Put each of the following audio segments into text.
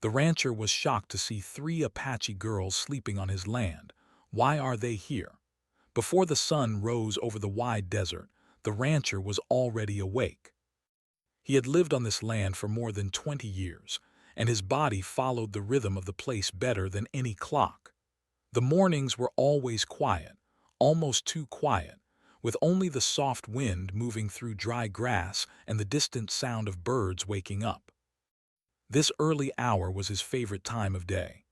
The rancher was shocked to see three Apache girls sleeping on his land. Why are they here? Before the sun rose over the wide desert, the rancher was already awake. He had lived on this land for more than 20 years, and his body followed the rhythm of the place better than any clock. The mornings were always quiet, almost too quiet, with only the soft wind moving through dry grass and the distant sound of birds waking up. This early hour was his favorite time of day.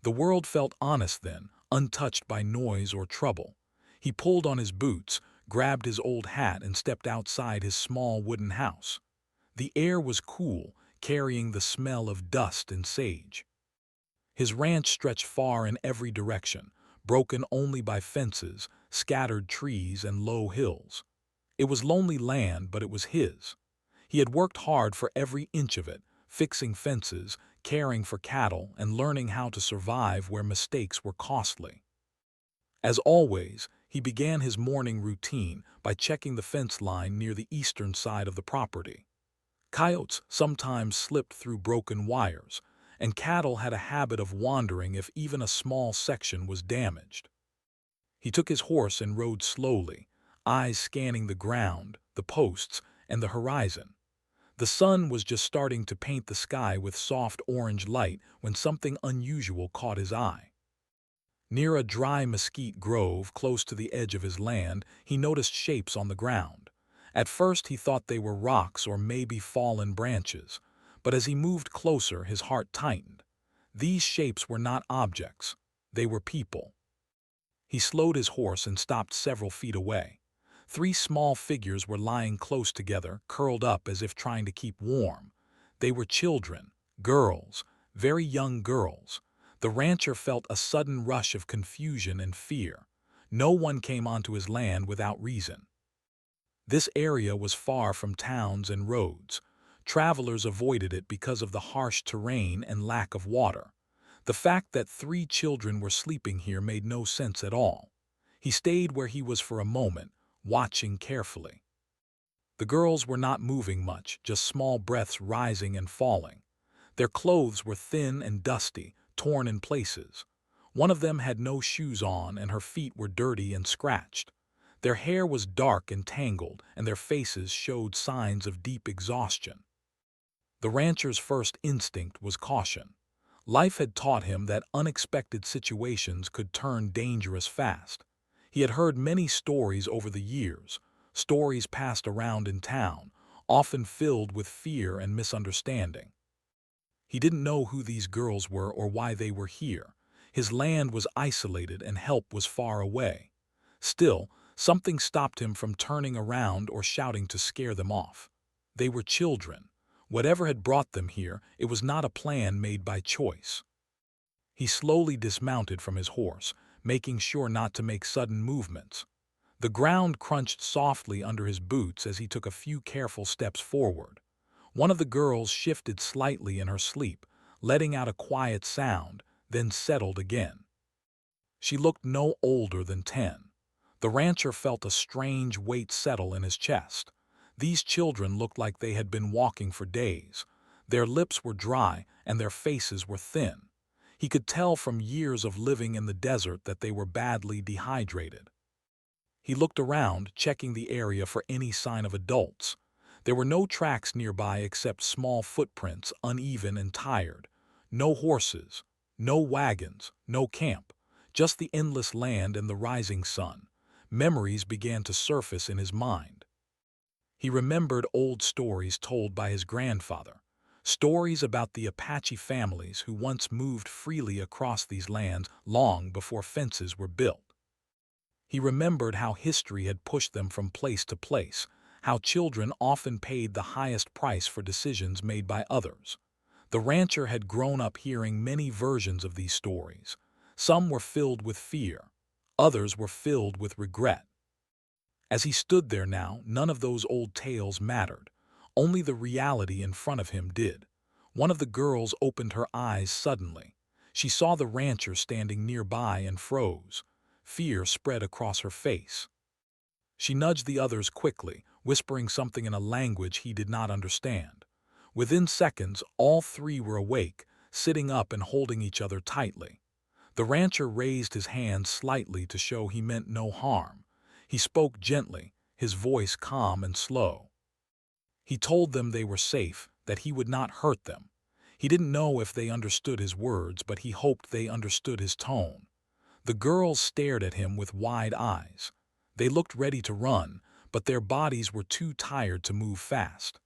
The world felt honest then, untouched by noise or trouble. He pulled on his boots, grabbed his old hat, and stepped outside his small wooden house. The air was cool, carrying the smell of dust and sage. His ranch stretched far in every direction, broken only by fences, scattered trees, and low hills. It was lonely land, but it was his. He had worked hard for every inch of it, fixing fences, caring for cattle, and learning how to survive where mistakes were costly. As always, he began his morning routine by checking the fence line near the eastern side of the property. Coyotes sometimes slipped through broken wires, and cattle had a habit of wandering if even a small section was damaged. He took his horse and rode slowly, eyes scanning the ground, the posts, and the horizon. The sun was just starting to paint the sky with soft orange light when something unusual caught his eye. Near a dry mesquite grove close to the edge of his land, he noticed shapes on the ground. At first he thought they were rocks or maybe fallen branches, but as he moved closer his heart tightened. These shapes were not objects, they were people. He slowed his horse and stopped several feet away. Three small figures were lying close together, curled up as if trying to keep warm. They were children, girls, very young girls. The rancher felt a sudden rush of confusion and fear. No one came onto his land without reason. This area was far from towns and roads. Travelers avoided it because of the harsh terrain and lack of water. The fact that three children were sleeping here made no sense at all. He stayed where he was for a moment, watching carefully. The girls were not moving much, just small breaths rising and falling. Their clothes were thin and dusty, torn in places. One of them had no shoes on and her feet were dirty and scratched. Their hair was dark and tangled, and their faces showed signs of deep exhaustion. The rancher's first instinct was caution. Life had taught him that unexpected situations could turn dangerous fast. He had heard many stories over the years, stories passed around in town, often filled with fear and misunderstanding. He didn't know who these girls were or why they were here. His land was isolated and help was far away. Still, something stopped him from turning around or shouting to scare them off. They were children. Whatever had brought them here, it was not a plan made by choice. He slowly dismounted from his horse, making sure not to make sudden movements. The ground crunched softly under his boots as he took a few careful steps forward. One of the girls shifted slightly in her sleep, letting out a quiet sound, then settled again. She looked no older than 10. The rancher felt a strange weight settle in his chest. These children looked like they had been walking for days. Their lips were dry and their faces were thin. He could tell from years of living in the desert that they were badly dehydrated. He looked around, checking the area for any sign of adults. There were no tracks nearby except small footprints, uneven and tired. No horses, no wagons, no camp, just the endless land and the rising sun. Memories began to surface in his mind. He remembered old stories told by his grandfather, stories about the Apache families who once moved freely across these lands long before fences were built. He remembered how history had pushed them from place to place, how children often paid the highest price for decisions made by others. The rancher had grown up hearing many versions of these stories. Some were filled with fear, others were filled with regret. As he stood there now, none of those old tales mattered. Only the reality in front of him did. One of the girls opened her eyes suddenly. She saw the rancher standing nearby and froze. Fear spread across her face. She nudged the others quickly, whispering something in a language he did not understand. Within seconds, all three were awake, sitting up and holding each other tightly. The rancher raised his hand slightly to show he meant no harm. He spoke gently, his voice calm and slow. He told them they were safe, that he would not hurt them. He didn't know if they understood his words, but he hoped they understood his tone. The girls stared at him with wide eyes. They looked ready to run, but their bodies were too tired to move fast.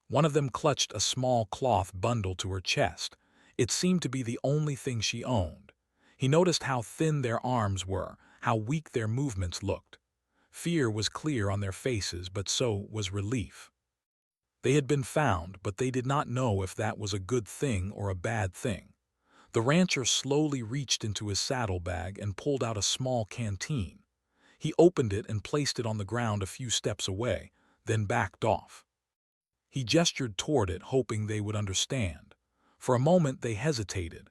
One of them clutched a small cloth bundle to her chest. It seemed to be the only thing she owned. He noticed how thin their arms were, how weak their movements looked. Fear was clear on their faces, but so was relief. They had been found, but they did not know if that was a good thing or a bad thing. The rancher slowly reached into his saddlebag and pulled out a small canteen. He opened it and placed it on the ground a few steps away, then backed off. He gestured toward it, hoping they would understand. For a moment they hesitated.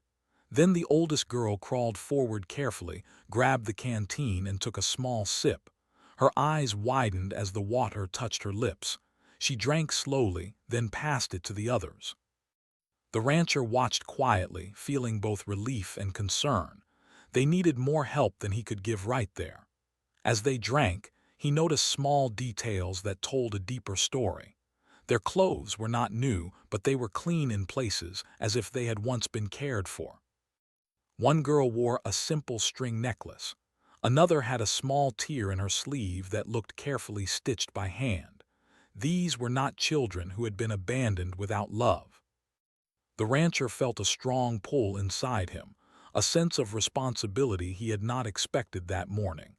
Then the oldest girl crawled forward carefully, grabbed the canteen and took a small sip. Her eyes widened as the water touched her lips. She drank slowly, then passed it to the others. The rancher watched quietly, feeling both relief and concern. They needed more help than he could give right there. As they drank, he noticed small details that told a deeper story. Their clothes were not new, but they were clean in places, as if they had once been cared for. One girl wore a simple string necklace. Another had a small tear in her sleeve that looked carefully stitched by hand. These were not children who had been abandoned without love. The rancher felt a strong pull inside him, a sense of responsibility he had not expected that morning.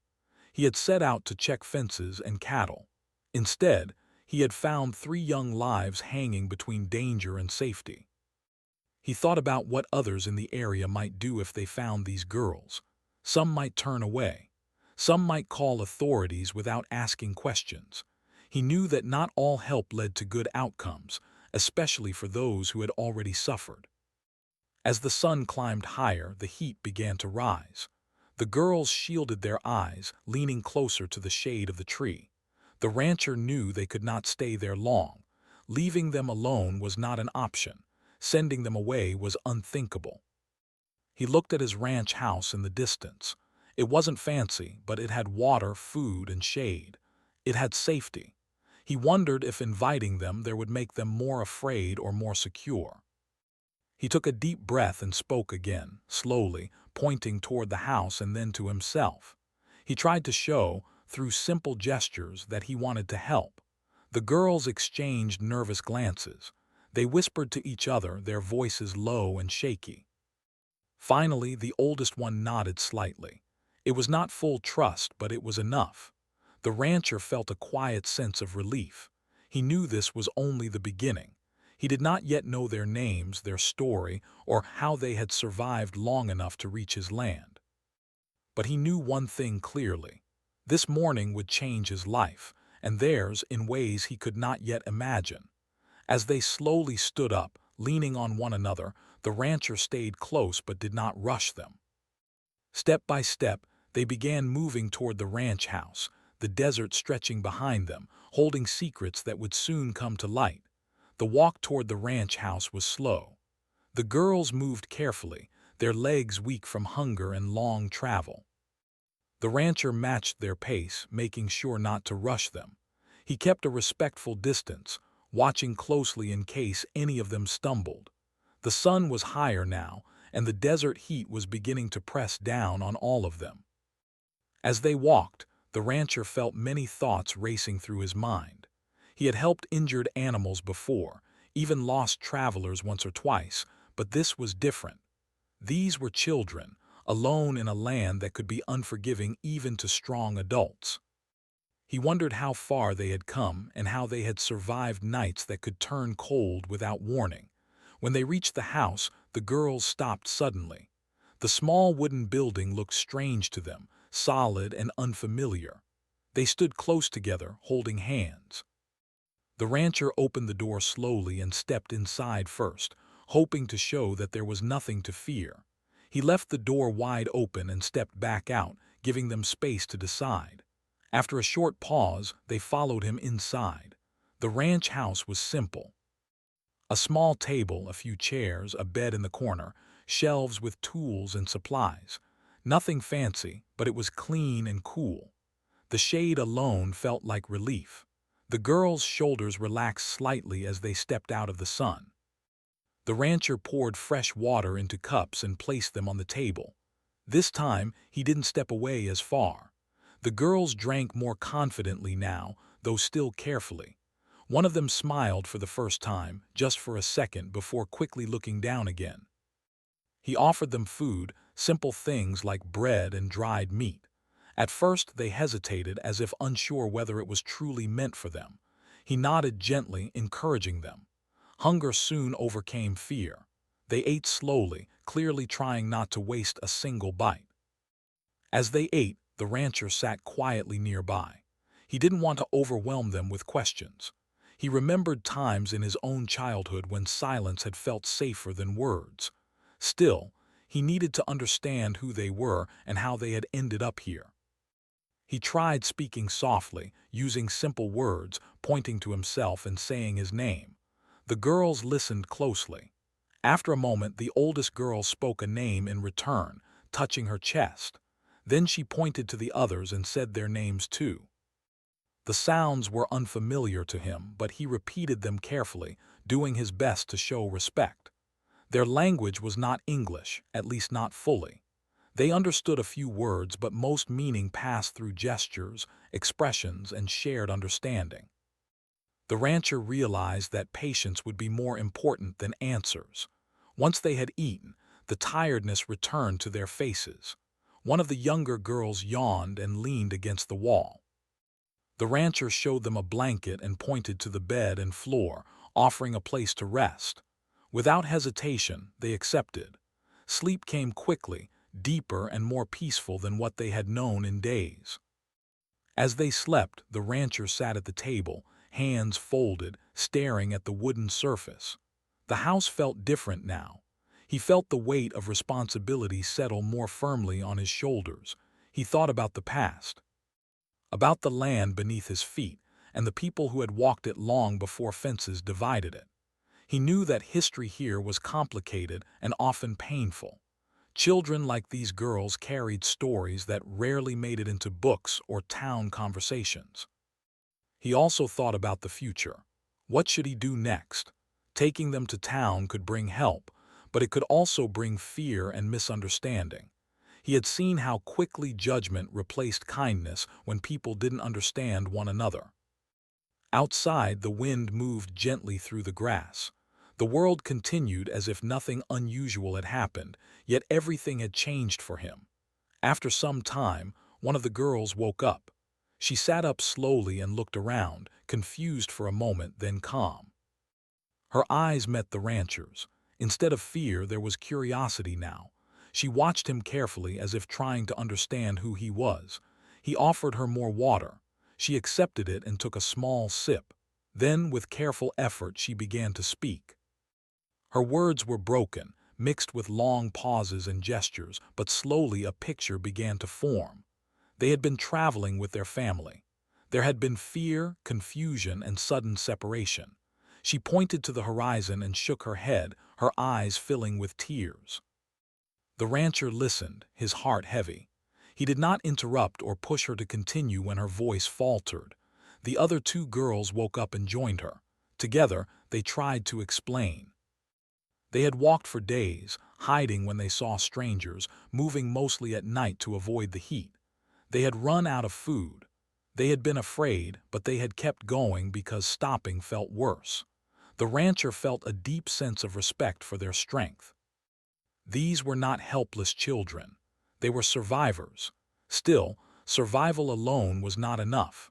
He had set out to check fences and cattle. Instead, he had found 3 young lives hanging between danger and safety. He thought about what others in the area might do if they found these girls. Some might turn away. Some might call authorities without asking questions. He knew that not all help led to good outcomes, especially for those who had already suffered. As the sun climbed higher, the heat began to rise. The girls shielded their eyes, leaning closer to the shade of the tree. The rancher knew they could not stay there long. Leaving them alone was not an option. Sending them away was unthinkable. He looked at his ranch house in the distance. It wasn't fancy, but it had water, food, and shade. It had safety. He wondered if inviting them there would make them more afraid or more secure. He took a deep breath and spoke again, slowly, pointing toward the house and then to himself. He tried to show, through simple gestures, that he wanted to help. The girls exchanged nervous glances. They whispered to each other, their voices low and shaky. Finally, the oldest one nodded slightly. It was not full trust, but it was enough. The rancher felt a quiet sense of relief. He knew this was only the beginning. He did not yet know their names, their story, or how they had survived long enough to reach his land. But he knew one thing clearly. This morning would change his life, and theirs in ways he could not yet imagine. As they slowly stood up, leaning on one another, the rancher stayed close but did not rush them. Step by step, they began moving toward the ranch house, the desert stretching behind them, holding secrets that would soon come to light. The walk toward the ranch house was slow. The girls moved carefully, their legs weak from hunger and long travel. The rancher matched their pace, making sure not to rush them. He kept a respectful distance, watching closely in case any of them stumbled. The sun was higher now, and the desert heat was beginning to press down on all of them. As they walked, the rancher felt many thoughts racing through his mind. He had helped injured animals before, even lost travelers once or twice, but this was different. These were children, alone in a land that could be unforgiving even to strong adults. He wondered how far they had come and how they had survived nights that could turn cold without warning. When they reached the house, the girls stopped suddenly. The small wooden building looked strange to them, solid and unfamiliar. They stood close together, holding hands. The rancher opened the door slowly and stepped inside first, hoping to show that there was nothing to fear. He left the door wide open and stepped back out, giving them space to decide. After a short pause, they followed him inside. The ranch house was simple. A small table, a few chairs, a bed in the corner, shelves with tools and supplies. Nothing fancy, but it was clean and cool. The shade alone felt like relief. The girls' shoulders relaxed slightly as they stepped out of the sun. The rancher poured fresh water into cups and placed them on the table. This time, he didn't step away as far. The girls drank more confidently now, though still carefully. One of them smiled for the first time, just for a second before quickly looking down again. He offered them food, simple things like bread and dried meat. At first they hesitated as if unsure whether it was truly meant for them. He nodded gently, encouraging them. Hunger soon overcame fear. They ate slowly, clearly trying not to waste a single bite. As they ate, the rancher sat quietly nearby. He didn't want to overwhelm them with questions. He remembered times in his own childhood when silence had felt safer than words. Still, he needed to understand who they were and how they had ended up here. He tried speaking softly, using simple words, pointing to himself and saying his name. The girls listened closely. After a moment, the oldest girl spoke a name in return, touching her chest. Then she pointed to the others and said their names too. The sounds were unfamiliar to him, but he repeated them carefully, doing his best to show respect. Their language was not English, at least not fully. They understood a few words, but most meaning passed through gestures, expressions, and shared understanding. The rancher realized that patience would be more important than answers. Once they had eaten, the tiredness returned to their faces. One of the younger girls yawned and leaned against the wall. The rancher showed them a blanket and pointed to the bed and floor, offering a place to rest. Without hesitation, they accepted. Sleep came quickly, deeper and more peaceful than what they had known in days. As they slept, the rancher sat at the table, hands folded, staring at the wooden surface. The house felt different now. He felt the weight of responsibility settle more firmly on his shoulders. He thought about the past, about the land beneath his feet, and the people who had walked it long before fences divided it. He knew that history here was complicated and often painful. Children like these girls carried stories that rarely made it into books or town conversations. He also thought about the future. What should he do next? Taking them to town could bring help, but it could also bring fear and misunderstanding. He had seen how quickly judgment replaced kindness when people didn't understand one another. Outside, the wind moved gently through the grass. The world continued as if nothing unusual had happened, yet everything had changed for him. After some time, one of the girls woke up. She sat up slowly and looked around, confused for a moment, then calm. Her eyes met the rancher's. Instead of fear, there was curiosity now. She watched him carefully as if trying to understand who he was. He offered her more water. She accepted it and took a small sip. Then, with careful effort, she began to speak. Her words were broken, mixed with long pauses and gestures, but slowly a picture began to form. They had been traveling with their family. There had been fear, confusion, and sudden separation. She pointed to the horizon and shook her head, her eyes filling with tears. The rancher listened, his heart heavy. He did not interrupt or push her to continue when her voice faltered. The other two girls woke up and joined her. Together, they tried to explain. They had walked for days, hiding when they saw strangers, moving mostly at night to avoid the heat. They had run out of food. They had been afraid, but they had kept going because stopping felt worse. The rancher felt a deep sense of respect for their strength. These were not helpless children. They were survivors. Still, survival alone was not enough.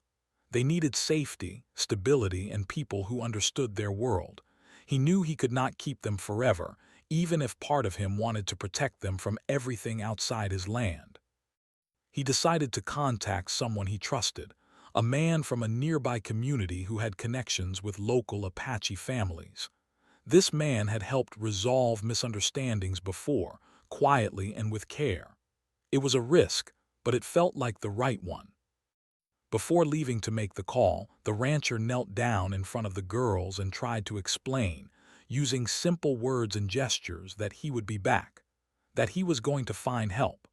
They needed safety, stability, and people who understood their world. He knew he could not keep them forever, even if part of him wanted to protect them from everything outside his land. He decided to contact someone he trusted, a man from a nearby community who had connections with local Apache families. This man had helped resolve misunderstandings before, quietly and with care. It was a risk, but it felt like the right one. Before leaving to make the call, the rancher knelt down in front of the girls and tried to explain, using simple words and gestures that he would be back, that he was going to find help.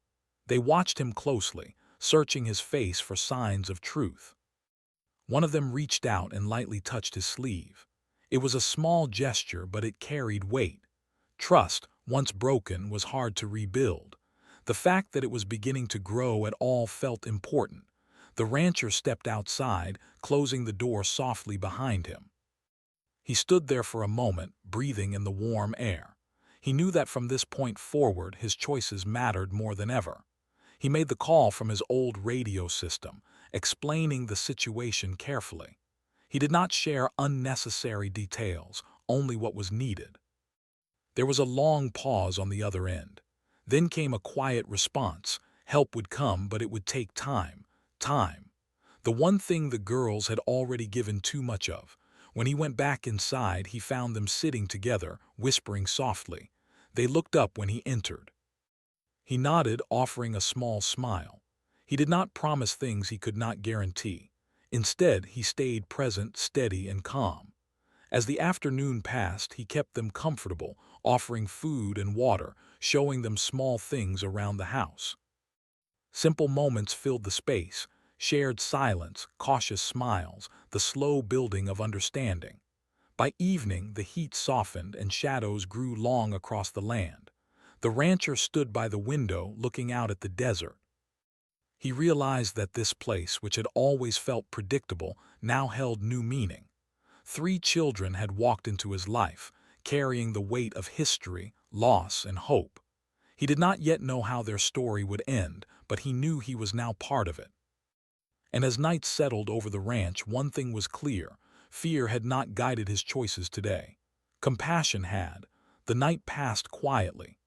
They watched him closely, searching his face for signs of truth. One of them reached out and lightly touched his sleeve. It was a small gesture, but it carried weight. Trust, once broken, was hard to rebuild. The fact that it was beginning to grow at all felt important. The rancher stepped outside, closing the door softly behind him. He stood there for a moment, breathing in the warm air. He knew that from this point forward his choices mattered more than ever. He made the call from his old radio system, explaining the situation carefully. He did not share unnecessary details, only what was needed. There was a long pause on the other end. Then came a quiet response. Help would come, but it would take time. Time. The one thing the girls had already given too much of. When he went back inside, he found them sitting together, whispering softly. They looked up when he entered. He nodded, offering a small smile. He did not promise things he could not guarantee. Instead, he stayed present, steady and calm. As the afternoon passed, he kept them comfortable, offering food and water, showing them small things around the house. Simple moments filled the space, shared silence, cautious smiles, the slow building of understanding. By evening, the heat softened and shadows grew long across the land. The rancher stood by the window, looking out at the desert. He realized that this place, which had always felt predictable, now held new meaning. 3 children had walked into his life, carrying the weight of history, loss, and hope. He did not yet know how their story would end, but he knew he was now part of it. And as night settled over the ranch, one thing was clear. Fear had not guided his choices today. Compassion had. The night passed quietly.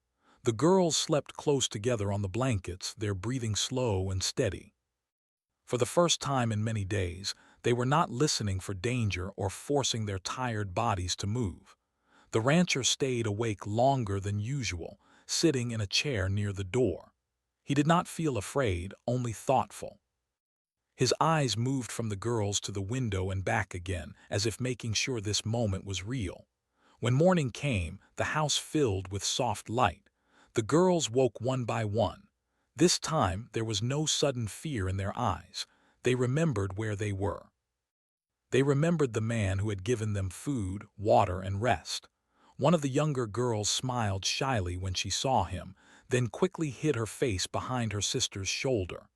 The girls slept close together on the blankets, their breathing slow and steady. For the first time in many days, they were not listening for danger or forcing their tired bodies to move. The rancher stayed awake longer than usual, sitting in a chair near the door. He did not feel afraid, only thoughtful. His eyes moved from the girls to the window and back again, as if making sure this moment was real. When morning came, the house filled with soft light. The girls woke one by one. This time, there was no sudden fear in their eyes. They remembered where they were. They remembered the man who had given them food, water, and rest. One of the younger girls smiled shyly when she saw him, then quickly hid her face behind her sister's shoulder.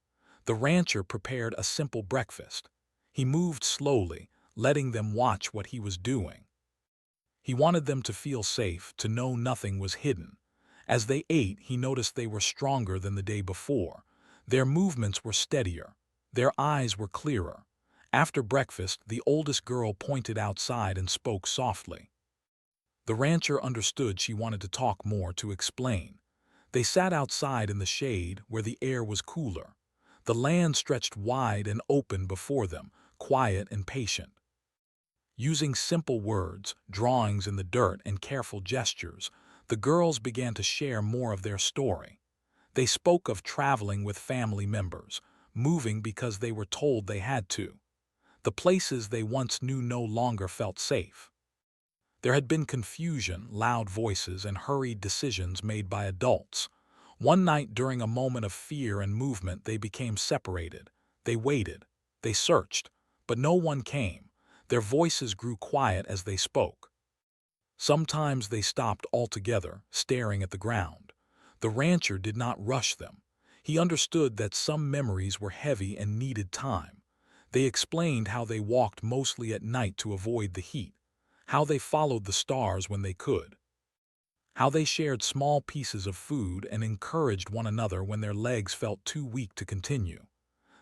The rancher prepared a simple breakfast. He moved slowly, letting them watch what he was doing. He wanted them to feel safe, to know nothing was hidden. As they ate, he noticed they were stronger than the day before. Their movements were steadier. Their eyes were clearer. After breakfast, the oldest girl pointed outside and spoke softly. The rancher understood she wanted to talk more, to explain. They sat outside in the shade where the air was cooler. The land stretched wide and open before them, quiet and patient. Using simple words, drawings in the dirt, and careful gestures, the girls began to share more of their story. They spoke of traveling with family members, moving because they were told they had to. The places they once knew no longer felt safe. There had been confusion, loud voices, and hurried decisions made by adults. One night, during a moment of fear and movement, they became separated. They waited. They searched. But no one came. Their voices grew quiet as they spoke. Sometimes they stopped altogether, staring at the ground. The rancher did not rush them. He understood that some memories were heavy and needed time. They explained how they walked mostly at night to avoid the heat, how they followed the stars when they could, how they shared small pieces of food and encouraged one another when their legs felt too weak to continue.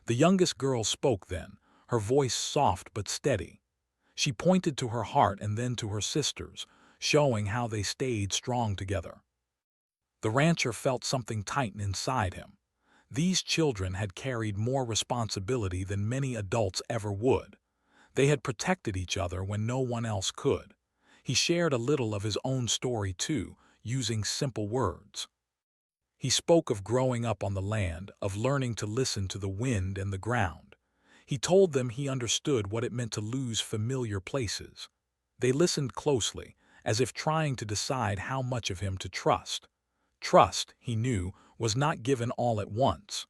The youngest girl spoke then, her voice soft but steady. She pointed to her heart and then to her sisters, showing how they stayed strong together. The rancher felt something tighten inside him. These children had carried more responsibility than many adults ever would. They had protected each other when no one else could. He shared a little of his own story too, using simple words. He spoke of growing up on the land, of learning to listen to the wind and the ground. He told them he understood what it meant to lose familiar places. They listened closely, as if trying to decide how much of him to trust. Trust, he knew, was not given all at once.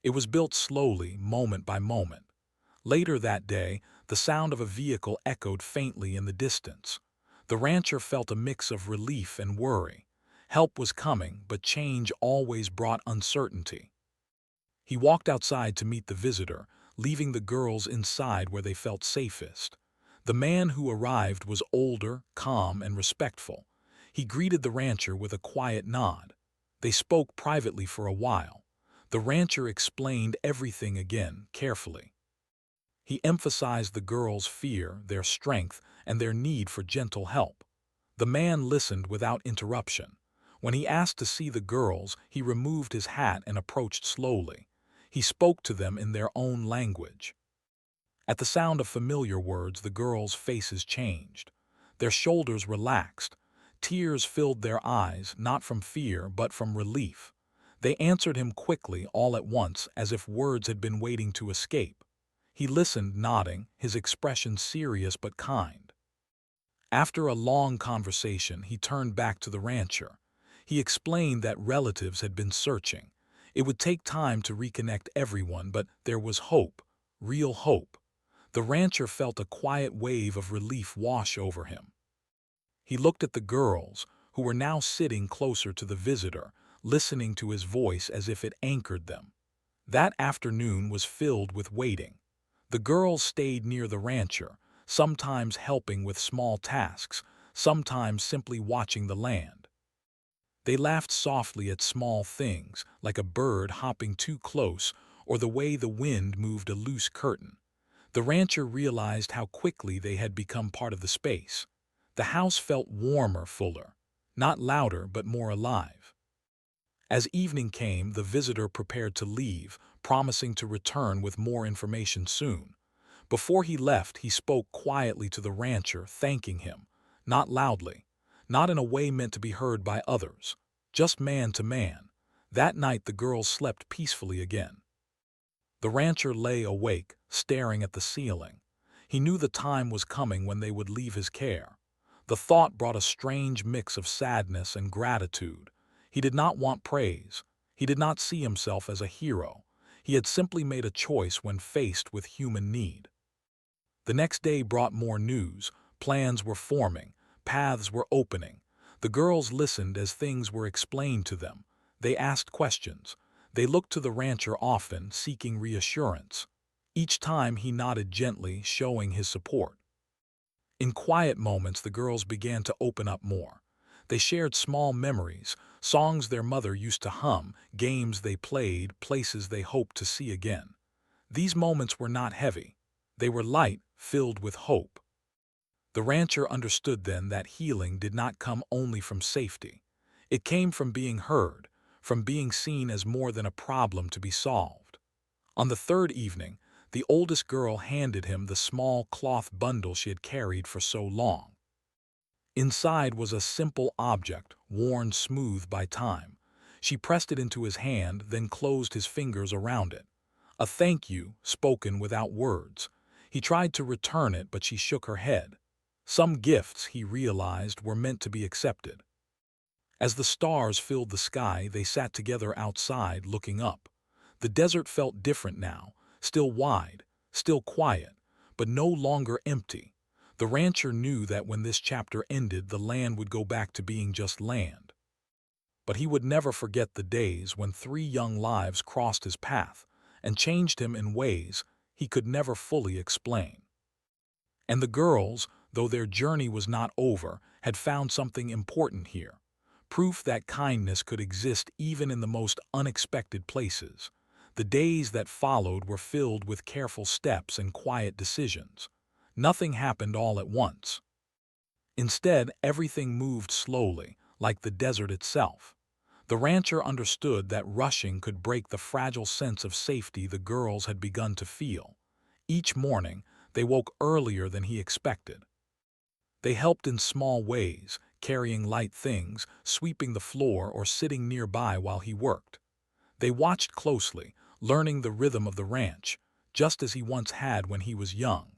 It was built slowly, moment by moment. Later that day, the sound of a vehicle echoed faintly in the distance. The rancher felt a mix of relief and worry. Help was coming, but change always brought uncertainty. He walked outside to meet the visitor, leaving the girls inside where they felt safest. The man who arrived was older, calm, and respectful. He greeted the rancher with a quiet nod. They spoke privately for a while. The rancher explained everything again, carefully. He emphasized the girls' fear, their strength, and their need for gentle help. The man listened without interruption. When he asked to see the girls, he removed his hat and approached slowly. He spoke to them in their own language. At the sound of familiar words, the girls' faces changed. Their shoulders relaxed. Tears filled their eyes, not from fear, but from relief. They answered him quickly, all at once, as if words had been waiting to escape. He listened, nodding, his expression serious but kind. After a long conversation, he turned back to the rancher. He explained that relatives had been searching. It would take time to reconnect everyone, but there was hope, real hope. The rancher felt a quiet wave of relief wash over him. He looked at the girls, who were now sitting closer to the visitor, listening to his voice as if it anchored them. That afternoon was filled with waiting. The girls stayed near the rancher, sometimes helping with small tasks, sometimes simply watching the land. They laughed softly at small things, like a bird hopping too close or the way the wind moved a loose curtain. The rancher realized how quickly they had become part of the space. The house felt warmer, fuller, not louder but more alive. As evening came, the visitor prepared to leave, promising to return with more information soon. Before he left, he spoke quietly to the rancher, thanking him, not loudly, not in a way meant to be heard by others, just man to man. That night the girls slept peacefully again. The rancher lay awake, staring at the ceiling. He knew the time was coming when they would leave his care. The thought brought a strange mix of sadness and gratitude. He did not want praise. He did not see himself as a hero. He had simply made a choice when faced with human need. The next day brought more news. Plans were forming. Paths were opening. The girls listened as things were explained to them. They asked questions. They looked to the rancher often, seeking reassurance. Each time he nodded gently, showing his support. In quiet moments, the girls began to open up more. They shared small memories, songs their mother used to hum, games they played, places they hoped to see again. These moments were not heavy. They were light, filled with hope. The rancher understood then that healing did not come only from safety. It came from being heard, from being seen as more than a problem to be solved. On the third evening, the oldest girl handed him the small cloth bundle she had carried for so long. Inside was a simple object, worn smooth by time. She pressed it into his hand, then closed his fingers around it. A thank you, spoken without words. He tried to return it, but she shook her head. Some gifts, he realized, were meant to be accepted. As the stars filled the sky, they sat together outside, looking up. The desert felt different now, still wide, still quiet, but no longer empty. The rancher knew that when this chapter ended, the land would go back to being just land. But he would never forget the days when 3 young lives crossed his path and changed him in ways he could never fully explain. And the girls, though their journey was not over, had found something important here. Proof that kindness could exist even in the most unexpected places. The days that followed were filled with careful steps and quiet decisions. Nothing happened all at once. Instead, everything moved slowly, like the desert itself. The rancher understood that rushing could break the fragile sense of safety the girls had begun to feel. Each morning, they woke earlier than he expected. They helped in small ways, carrying light things, sweeping the floor, or sitting nearby while he worked. They watched closely, learning the rhythm of the ranch, just as he once had when he was young.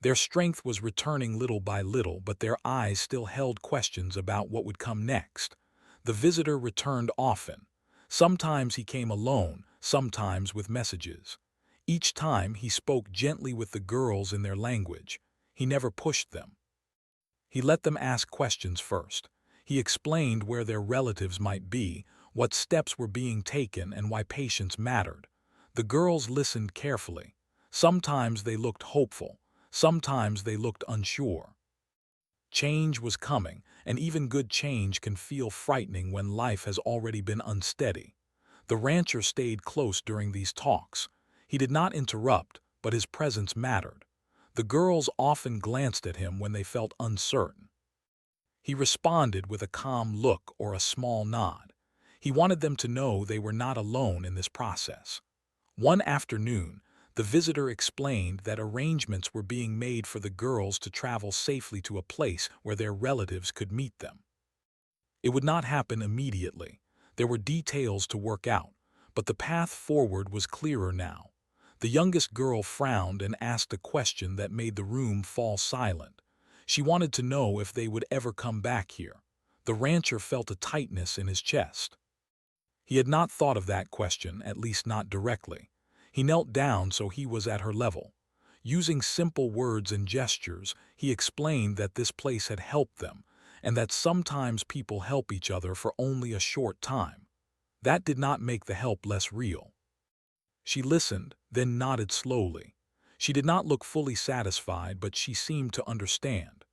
Their strength was returning little by little, but their eyes still held questions about what would come next. The visitor returned often. Sometimes he came alone, sometimes with messages. Each time he spoke gently with the girls in their language. He never pushed them. He let them ask questions first. He explained where their relatives might be, what steps were being taken, and why patience mattered. The girls listened carefully. Sometimes they looked hopeful, sometimes they looked unsure. Change was coming, and even good change can feel frightening when life has already been unsteady. The rancher stayed close during these talks. He did not interrupt, but his presence mattered. The girls often glanced at him when they felt uncertain. He responded with a calm look or a small nod. He wanted them to know they were not alone in this process. One afternoon, the visitor explained that arrangements were being made for the girls to travel safely to a place where their relatives could meet them. It would not happen immediately. There were details to work out, but the path forward was clearer now. The youngest girl frowned and asked a question that made the room fall silent. She wanted to know if they would ever come back here. The rancher felt a tightness in his chest. He had not thought of that question, at least not directly. He knelt down so he was at her level. Using simple words and gestures, he explained that this place had helped them, and that sometimes people help each other for only a short time. That did not make the help less real. She listened, then nodded slowly. She did not look fully satisfied, but she seemed to understand.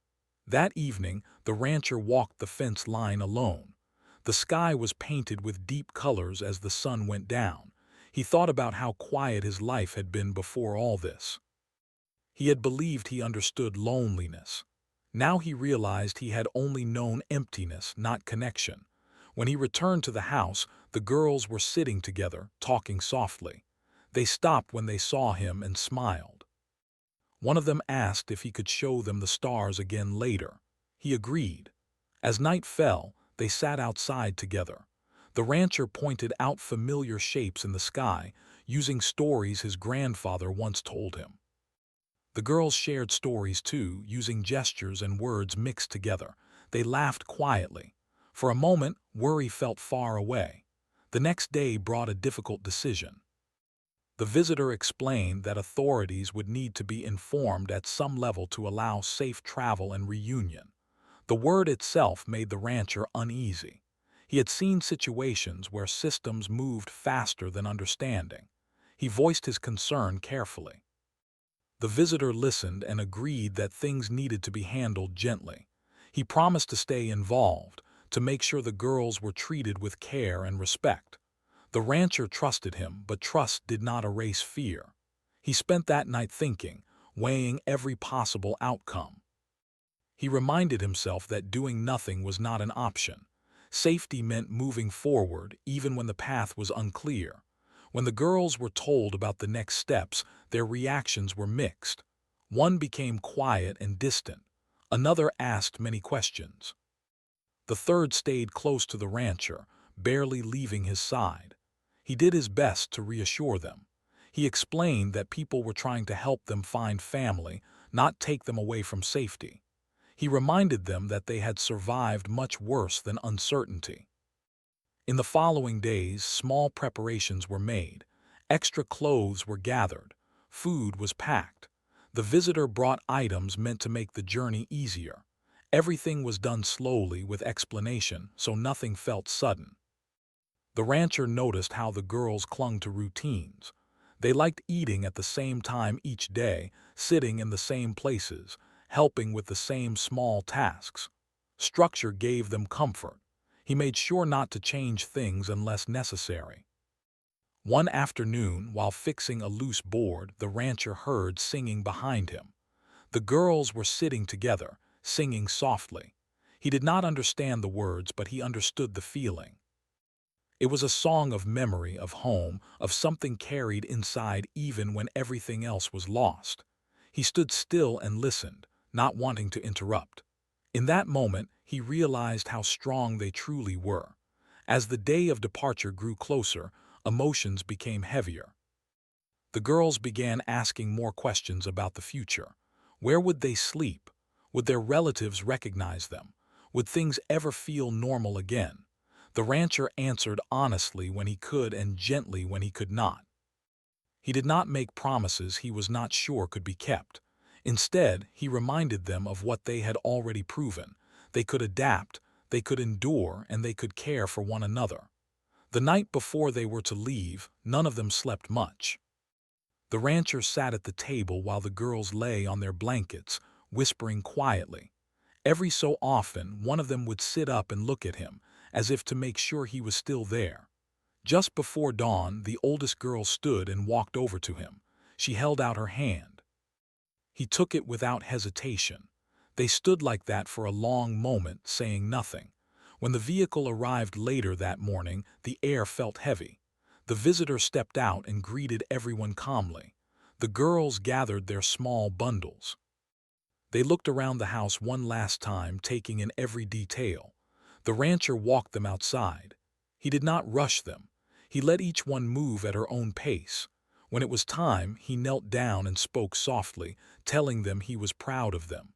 That evening, the rancher walked the fence line alone. The sky was painted with deep colors as the sun went down. He thought about how quiet his life had been before all this. He had believed he understood loneliness. Now he realized he had only known emptiness, not connection. When he returned to the house, the girls were sitting together, talking softly. They stopped when they saw him and smiled. One of them asked if he could show them the stars again later. He agreed. As night fell, they sat outside together. The rancher pointed out familiar shapes in the sky, using stories his grandfather once told him. The girls shared stories too, using gestures and words mixed together. They laughed quietly. For a moment, worry felt far away. The next day brought a difficult decision. The visitor explained that authorities would need to be informed at some level to allow safe travel and reunion. The word itself made the rancher uneasy. He had seen situations where systems moved faster than understanding. He voiced his concern carefully. The visitor listened and agreed that things needed to be handled gently. He promised to stay involved, to make sure the girls were treated with care and respect. The rancher trusted him, but trust did not erase fear. He spent that night thinking, weighing every possible outcome. He reminded himself that doing nothing was not an option. Safety meant moving forward, even when the path was unclear. When the girls were told about the next steps, their reactions were mixed. One became quiet and distant. Another asked many questions. The third stayed close to the rancher, barely leaving his side. He did his best to reassure them. He explained that people were trying to help them find family, not take them away from safety. He reminded them that they had survived much worse than uncertainty. In the following days, small preparations were made. Extra clothes were gathered. Food was packed. The visitor brought items meant to make the journey easier. Everything was done slowly with explanation, so nothing felt sudden. The rancher noticed how the girls clung to routines. They liked eating at the same time each day, sitting in the same places, helping with the same small tasks. Structure gave them comfort. He made sure not to change things unless necessary. One afternoon, while fixing a loose board, the rancher heard singing behind him. The girls were sitting together, singing softly. He did not understand the words, but he understood the feeling. It was a song of memory, of home, of something carried inside even when everything else was lost. He stood still and listened, not wanting to interrupt. In that moment, he realized how strong they truly were. As the day of departure grew closer, emotions became heavier. The girls began asking more questions about the future. Where would they sleep? Would their relatives recognize them? Would things ever feel normal again? The rancher answered honestly when he could and gently when he could not. He did not make promises he was not sure could be kept. Instead, he reminded them of what they had already proven. They could adapt, they could endure, and they could care for one another. The night before they were to leave, none of them slept much. The rancher sat at the table while the girls lay on their blankets, whispering quietly. Every so often, one of them would sit up and look at him, as if to make sure he was still there. Just before dawn, the oldest girl stood and walked over to him. She held out her hand. He took it without hesitation. They stood like that for a long moment, saying nothing. When the vehicle arrived later that morning, the air felt heavy. The visitor stepped out and greeted everyone calmly. The girls gathered their small bundles. They looked around the house one last time, taking in every detail. The rancher walked them outside. He did not rush them. He let each one move at her own pace. When it was time, he knelt down and spoke softly, telling them he was proud of them.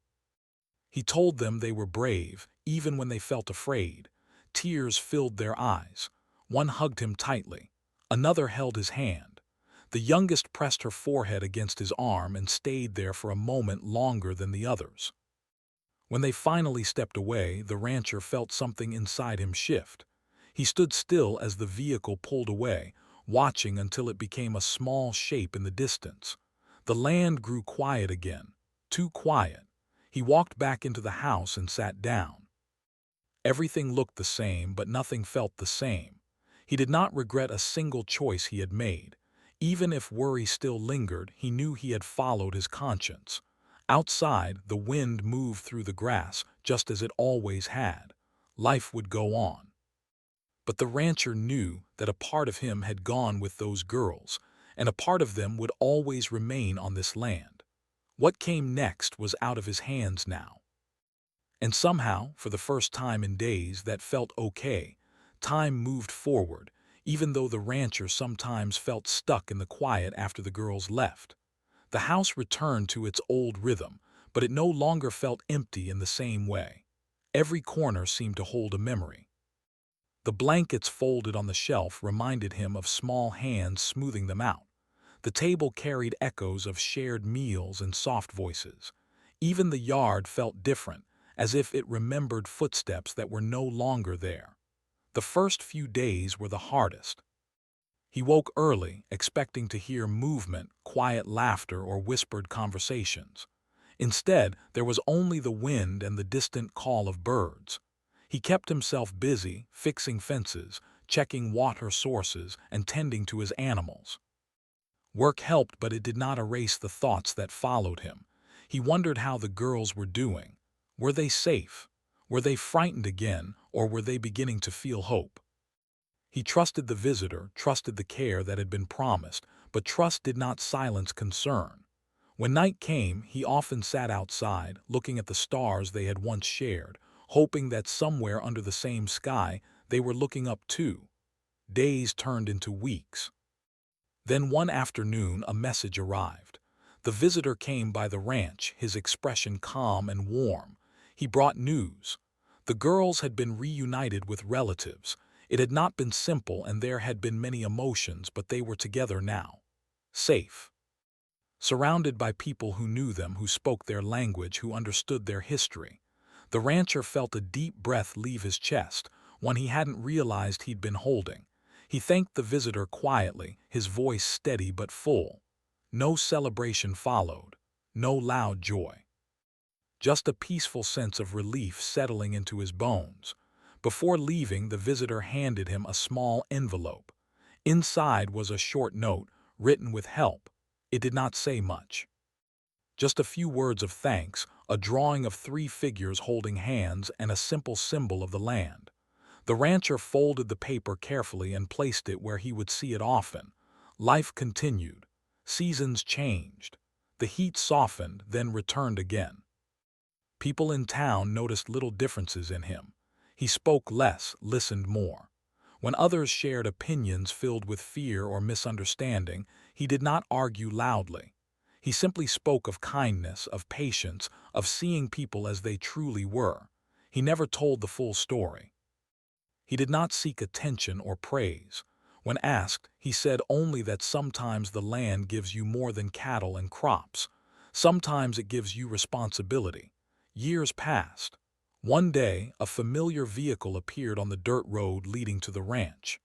He told them they were brave, even when they felt afraid. Tears filled their eyes. One hugged him tightly. Another held his hand. The youngest pressed her forehead against his arm and stayed there for a moment longer than the others. When they finally stepped away, the rancher felt something inside him shift. He stood still as the vehicle pulled away, watching until it became a small shape in the distance. The land grew quiet again, too quiet. He walked back into the house and sat down. Everything looked the same, but nothing felt the same. He did not regret a single choice he had made. Even if worry still lingered, he knew he had followed his conscience. Outside, the wind moved through the grass, just as it always had. Life would go on. But the rancher knew that a part of him had gone with those girls, and a part of them would always remain on this land. What came next was out of his hands now. And somehow, for the first time in days that felt okay, time moved forward, even though the rancher sometimes felt stuck in the quiet after the girls left. The house returned to its old rhythm, but it no longer felt empty in the same way. Every corner seemed to hold a memory. The blankets folded on the shelf reminded him of small hands smoothing them out. The table carried echoes of shared meals and soft voices. Even the yard felt different, as if it remembered footsteps that were no longer there. The first few days were the hardest. He woke early, expecting to hear movement, quiet laughter, or whispered conversations. Instead, there was only the wind and the distant call of birds. He kept himself busy, fixing fences, checking water sources, and tending to his animals. Work helped, but it did not erase the thoughts that followed him. He wondered how the girls were doing. Were they safe? Were they frightened again, or were they beginning to feel hope? He trusted the visitor, trusted the care that had been promised, but trust did not silence concern. When night came, he often sat outside, looking at the stars they had once shared, hoping that somewhere under the same sky they were looking up too. Days turned into weeks. Then one afternoon a message arrived. The visitor came by the ranch, his expression calm and warm. He brought news. The girls had been reunited with relatives. It had not been simple and there had been many emotions, but they were together now. Safe. Surrounded by people who knew them, who spoke their language, who understood their history. The rancher felt a deep breath leave his chest, one he hadn't realized he'd been holding. He thanked the visitor quietly, his voice steady but full. No celebration followed, no loud joy. Just a peaceful sense of relief settling into his bones. Before leaving, the visitor handed him a small envelope. Inside was a short note, written with help. It did not say much. Just a few words of thanks, a drawing of 3 figures holding hands, and a simple symbol of the land. The rancher folded the paper carefully and placed it where he would see it often. Life continued. Seasons changed. The heat softened, then returned again. People in town noticed little differences in him. He spoke less, listened more. When others shared opinions filled with fear or misunderstanding, he did not argue loudly. He simply spoke of kindness, of patience, of seeing people as they truly were. He never told the full story. He did not seek attention or praise. When asked, he said only that sometimes the land gives you more than cattle and crops. Sometimes it gives you responsibility. Years passed. One day, a familiar vehicle appeared on the dirt road leading to the ranch.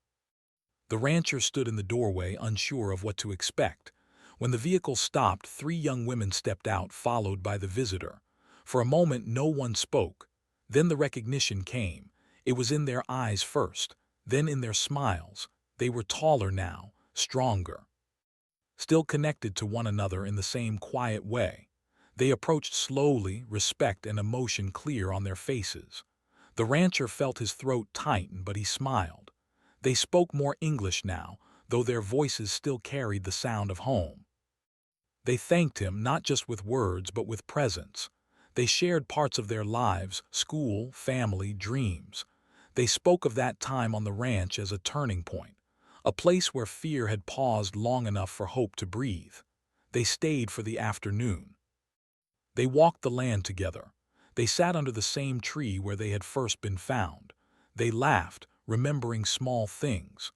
The rancher stood in the doorway, unsure of what to expect. When the vehicle stopped, three young women stepped out, followed by the visitor. For a moment, no one spoke. Then the recognition came. It was in their eyes first, then in their smiles. They were taller now, stronger, still connected to one another in the same quiet way. They approached slowly, respect and emotion clear on their faces. The rancher felt his throat tighten, but he smiled. They spoke more English now, though their voices still carried the sound of home. They thanked him not just with words but with presence. They shared parts of their lives, school, family, dreams. They spoke of that time on the ranch as a turning point, a place where fear had paused long enough for hope to breathe. They stayed for the afternoon. They walked the land together. They sat under the same tree where they had first been found. They laughed, remembering small things.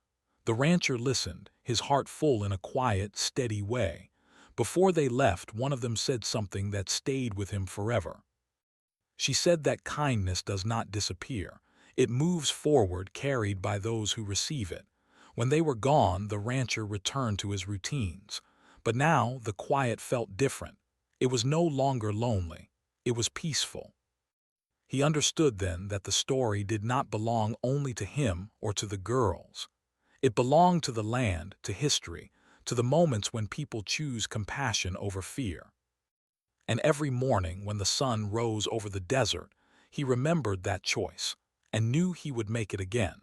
The rancher listened, his heart full in a quiet, steady way. Before they left, one of them said something that stayed with him forever. She said that kindness does not disappear. It moves forward, carried by those who receive it. When they were gone, the rancher returned to his routines. But now the quiet felt different. It was no longer lonely. It was peaceful. He understood then that the story did not belong only to him or to the girls. It belonged to the land, to history, to the moments when people choose compassion over fear. And every morning when the sun rose over the desert, he remembered that choice and knew he would make it again.